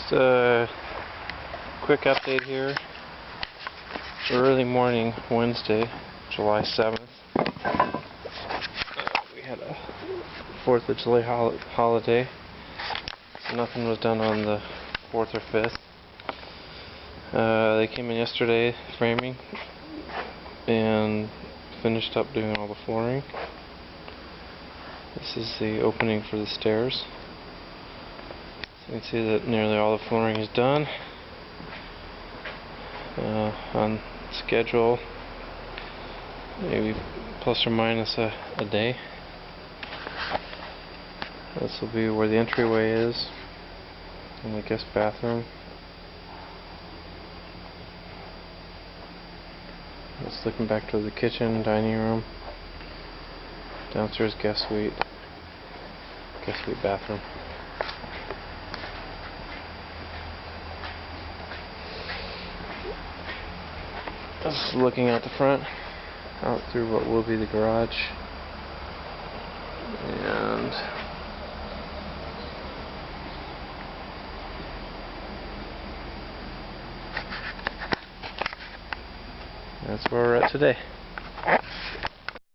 Just a quick update here. Early morning, Wednesday, July 7th. We had a 4th of July holiday. So nothing was done on the 4th or 5th. They came in yesterday, framing, and finished up doing all the flooring. This is the opening for the stairs. So you can see that nearly all the flooring is done. On schedule, maybe plus or minus a day. This will be where the entryway is, and the guest bathroom. It's looking back to the kitchen, dining room, downstairs guest suite bathroom. Just looking out the front, out through what will be the garage, and that's where we're at today.